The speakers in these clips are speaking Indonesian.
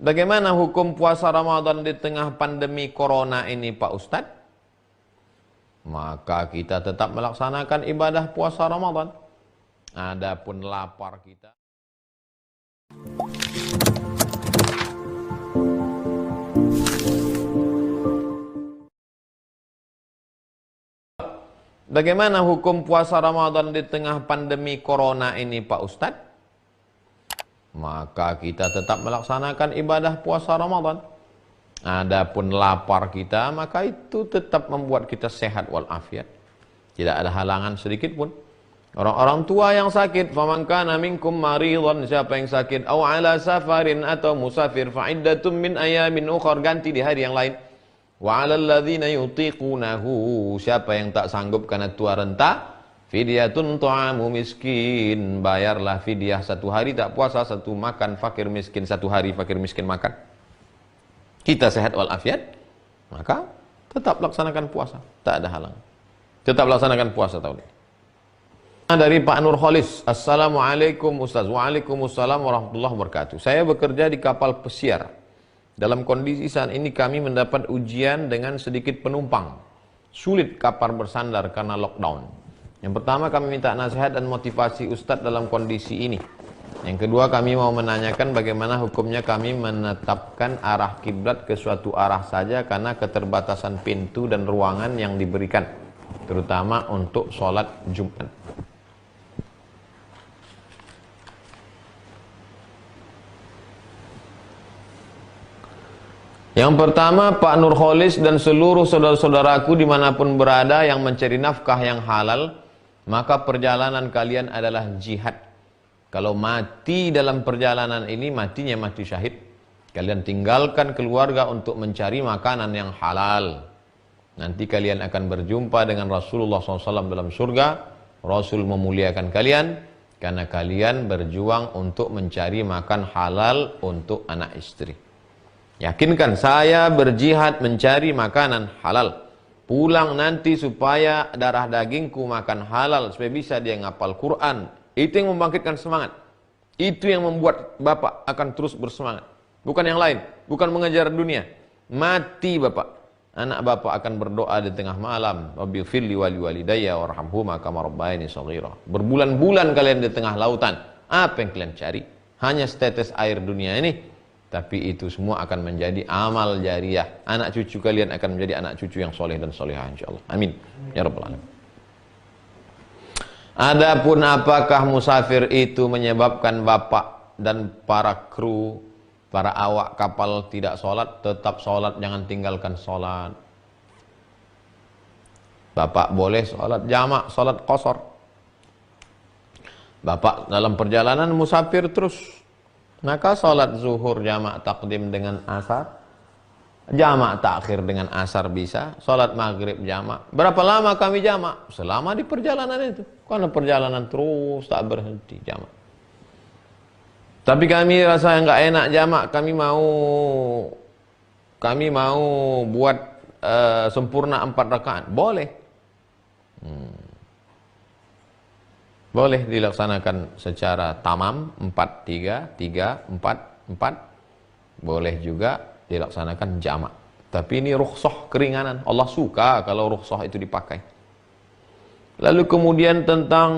Bagaimana hukum puasa Ramadan di tengah pandemi corona ini Pak Ustadz? Maka kita tetap melaksanakan ibadah puasa Ramadan. Adapun lapar kita. Bagaimana hukum puasa Ramadan di tengah pandemi corona ini Pak Ustadz? Maka kita tetap melaksanakan ibadah puasa Ramadan. Adapun lapar kita, maka itu tetap membuat kita sehat walafiat. Tidak ada halangan sedikit pun. Orang-orang tua yang sakit, faman kana minkum maridhan, siapa yang sakit, aw ala safarin, atau musafir, fa iddatun min ayamin ukhra, ganti di hari yang lain. Wa 'alal ladzina yutiqunahu, siapa yang tak sanggup karena tua renta, fidyatun ta'amu miskin, bayarlah fidyah satu hari tak puasa, satu makan fakir miskin, satu hari fakir miskin makan. Kita sehat walafiat, maka tetap laksanakan puasa, tak ada halang. Tetap laksanakan puasa tahun ini. Dari Pak Nur Kholis, Assalamualaikum Ustaz. Waalaikumsalam warahmatullahi wabarakatuh. Saya bekerja di kapal pesiar. Dalam kondisi saat ini kami mendapat ujian dengan sedikit penumpang. Sulit kapal bersandar karena lockdown. Yang pertama, kami minta nasihat dan motivasi Ustadz dalam kondisi ini. Yang kedua, kami mau menanyakan bagaimana hukumnya kami menetapkan arah kiblat ke suatu arah saja karena keterbatasan pintu dan ruangan yang diberikan, terutama untuk sholat Jumat. Yang pertama, Pak Nur Kholis dan seluruh saudara-saudaraku dimanapun berada yang mencari nafkah yang halal, maka perjalanan kalian adalah jihad. Kalau mati dalam perjalanan ini, matinya mati syahid. Kalian tinggalkan keluarga untuk mencari makanan yang halal. Nanti kalian akan berjumpa dengan Rasulullah SAW dalam surga. Rasul memuliakan kalian karena kalian berjuang untuk mencari makan halal untuk anak istri. Yakinkan saya berjihad mencari makanan halal. Pulang nanti supaya darah dagingku makan halal, supaya bisa dia ngapal Quran. Itu yang membangkitkan semangat. Itu yang membuat Bapak akan terus bersemangat. Bukan yang lain, bukan mengejar dunia. Mati Bapak, anak Bapak akan berdoa di tengah malam, Rabbighfirli wali walidayya warhamhuma kama rabbayani shaghira. Berbulan-bulan kalian di tengah lautan. Apa yang kalian cari? Hanya setetes air dunia ini. Tapi itu semua akan menjadi amal jariyah. Anak cucu kalian akan menjadi anak cucu yang soleh dan solehah insyaallah. Amin. Ya Rabbal Alamin. Adapun apakah musafir itu menyebabkan bapak dan para kru, para awak kapal tidak sholat? Tetap sholat, jangan tinggalkan sholat. Bapak boleh sholat jamak, sholat qashar. Bapak dalam perjalanan musafir terus, maka sholat zuhur jamak takdim dengan asar, jamak takhir dengan asar bisa, sholat maghrib jamak. Berapa lama kami jamak? Selama di perjalanan itu, karena perjalanan terus tak berhenti jamak. Tapi kami rasa nggak enak jamak, kami mau buat sempurna 4 rakaat, boleh. Boleh dilaksanakan secara tamam 4-3-3-4-4. Boleh juga dilaksanakan jamak. Tapi ini rukhsah keringanan. Allah suka kalau rukhsah itu dipakai. Lalu kemudian tentang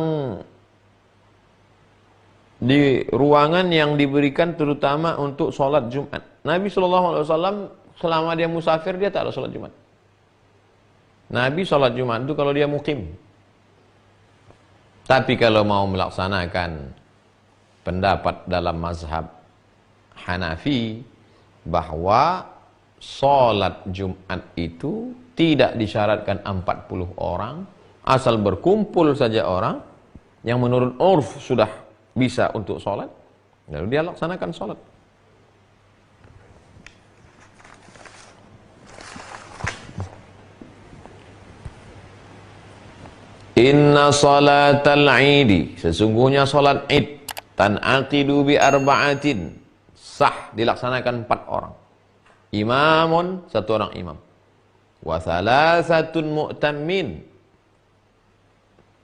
di ruangan yang diberikan terutama untuk sholat Jumat. Nabi SAW selama dia musafir dia tak ada sholat Jumat. Nabi sholat Jumat itu kalau dia mukim. Tapi kalau mau melaksanakan pendapat dalam mazhab Hanafi bahwa sholat Jumat itu tidak disyaratkan 40 orang, asal berkumpul saja orang yang menurut urf sudah bisa untuk sholat, lalu dia laksanakan sholat. Inna salatal idi, sesungguhnya salat id, tan'aqidu bi arba'atin, sah dilaksanakan 4 orang. Imamun, 1 orang imam. Wa thalathatun mu'tammin,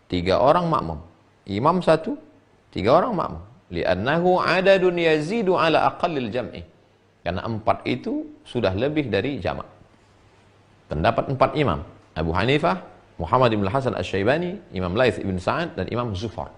3 orang makmum. Imam 1, 3 orang makmum. Li'annahu adadun yazidu ala aqallil jam'i. Karena 4 itu sudah lebih dari jamak. Pendapat 4 imam, Abu Hanifah, Muhammad bin Hasan Asy-Syaibani, Imam Laits ibn Sa'ad, dan Imam Zufar.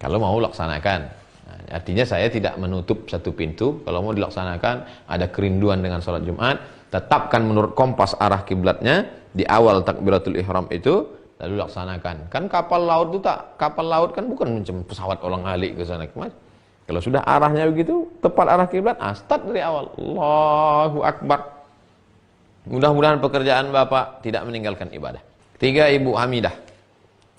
Kalau mau laksanakan. Nah, artinya saya tidak menutup satu pintu. Kalau mau dilaksanakan, ada kerinduan dengan sholat Jumat, tetapkan menurut kompas arah kiblatnya di awal takbiratul ihram itu, lalu laksanakan. Kan kapal laut itu kapal laut kan bukan macam pesawat ulang-alik ke sana kemari. Kalau sudah arahnya begitu, tepat arah kiblat, start dari awal. Allahu Akbar. Mudah-mudahan pekerjaan Bapak tidak meninggalkan ibadah. 3, Ibu Hamidah.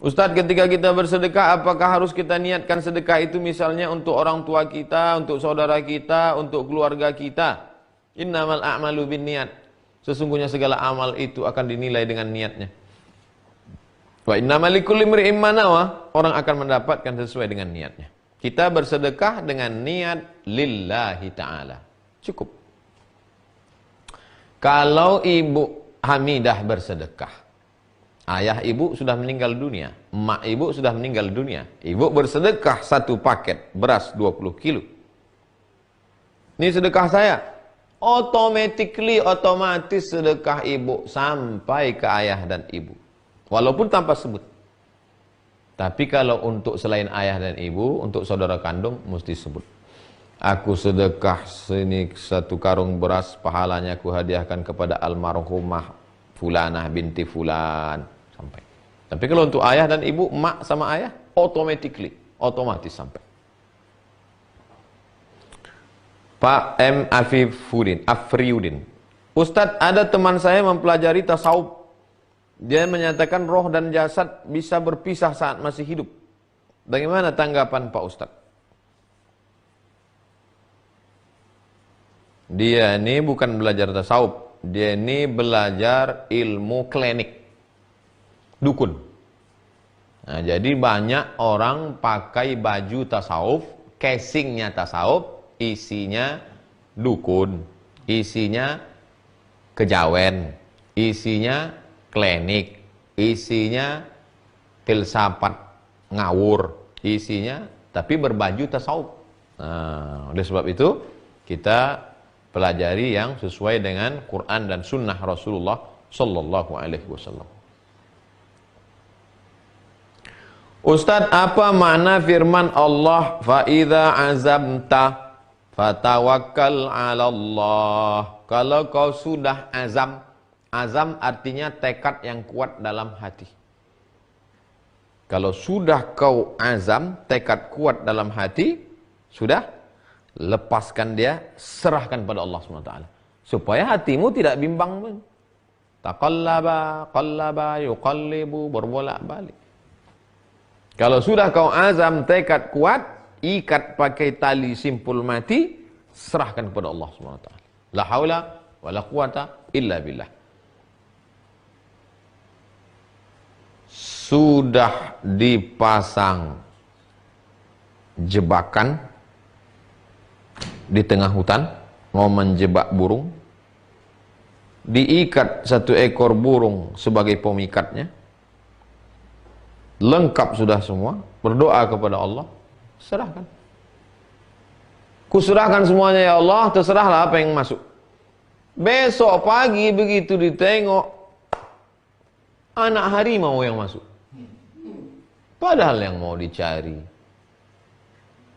Ustadz, ketika kita bersedekah, apakah harus kita niatkan sedekah itu misalnya untuk orang tua kita, untuk saudara kita, untuk keluarga kita? Innamal a'malu binniyat. Sesungguhnya segala amal itu akan dinilai dengan niatnya. Wa innamal likulli imri'in ma nawa. Orang akan mendapatkan sesuai dengan niatnya. Kita bersedekah dengan niat lillahi ta'ala. Cukup. Kalau Ibu Hamidah bersedekah, ayah ibu sudah meninggal dunia, emak ibu sudah meninggal dunia, ibu bersedekah 1 paket beras 20 kilo. Ini sedekah saya. Otomatis sedekah ibu sampai ke ayah dan ibu. Walaupun tanpa sebut. Tapi kalau untuk selain ayah dan ibu, untuk saudara kandung, mesti sebut. Aku sedekah sini 1 karung beras, pahalanya aku hadiahkan kepada almarhumah Fulanah binti Fulan. Sampai. Tapi kalau untuk ayah dan ibu, emak sama ayah, otomatis sampai. Pak M. Afriudin. Ustadz, ada teman saya mempelajari tasawuf. Dia menyatakan roh dan jasad bisa berpisah saat masih hidup. Bagaimana tanggapan Pak Ustadz? Dia ini bukan belajar tasawuf. Dia ini belajar ilmu klinik. Dukun. Nah, jadi banyak orang pakai baju tasawuf, casingnya tasawuf, isinya dukun, isinya kejawen, isinya klinik, isinya filsafat ngawur, isinya tapi berbaju tasawuf. Nah, oleh sebab itu kita pelajari yang sesuai dengan Quran dan Sunnah Rasulullah Sallallahu Alaihi Wasallam. Ustadz, apa makna firman Allah, "Fa'idha azamta fatawakkal 'ala Allah"? Kalau kau sudah azam, azam artinya tekad yang kuat dalam hati. Kalau sudah kau azam, tekad kuat dalam hati, sudah, lepaskan dia, serahkan pada Allah SWT. Supaya hatimu tidak bimbang. Taqallaba, yuqallibu, berbolak-balik. Kalau sudah kau azam, tekad kuat, ikat pakai tali simpul mati, serahkan kepada Allah SWT. La haula wa la quwata illa billah. Sudah dipasang jebakan di tengah hutan, mau menjebak burung, diikat 1 ekor burung sebagai pemikatnya, lengkap sudah semua, berdoa kepada Allah, serahkan. Kuserahkan semuanya ya Allah, terserahlah apa yang masuk. Besok pagi begitu ditengok, anak harimau yang masuk. Padahal yang mau dicari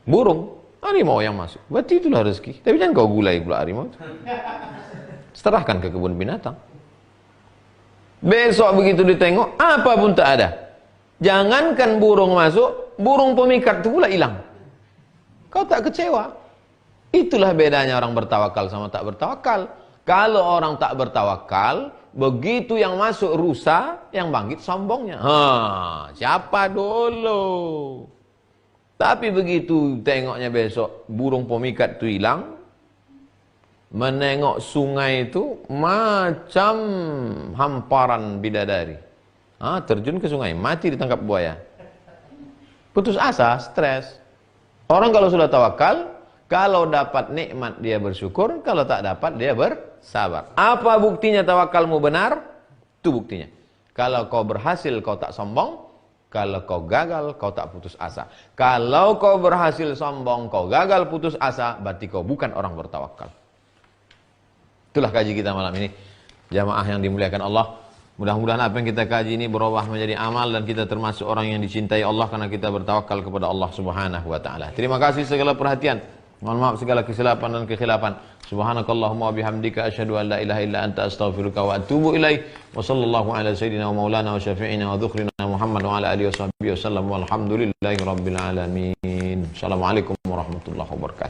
burung, harimau yang masuk. Berarti itulah rezeki. Tapi jangan kau gulai pula harimau itu. Serahkan ke kebun binatang. Besok begitu ditengok, apa pun tak ada. Jangankan burung masuk, burung pemikat itu pula hilang. Kau tak kecewa. Itulah bedanya orang bertawakal sama tak bertawakal. Kalau orang tak bertawakal, begitu yang masuk rusa, yang bangkit sombongnya. Siapa dulu? Tapi begitu tengoknya besok burung pemikat itu hilang, menengok sungai itu macam hamparan bidadari. Terjun ke sungai, mati ditangkap buaya. Putus asa, stres. Orang kalau sudah tawakal, kalau dapat nikmat dia bersyukur, kalau tak dapat dia bersabar. Apa buktinya tawakalmu benar? Itu buktinya. Kalau kau berhasil, kau tak sombong. Kalau kau gagal, kau tak putus asa. Kalau kau berhasil sombong, kau gagal putus asa, berarti kau bukan orang bertawakal. Itulah kaji kita malam ini. Jamaah yang dimuliakan Allah. Mudah-mudahan apa yang kita kaji ini berubah menjadi amal dan kita termasuk orang yang dicintai Allah karena kita bertawakal kepada Allah Subhanahu wa taala. Terima kasih segala perhatian. Mohon maaf segala kesilapan dan kekhilafan. Subhanakallahumma wa bihamdika asyhadu an la ilaha illa anta astaghfiruka wa atubu ilaik. Wa sallallahu ala sayyidina wa maulana wa syafi'ina wa dzukhrina Muhammad wa ala alihi washabbihi wasallam walhamdulillahi rabbil alamin. Assalamualaikum warahmatullahi wabarakatuh.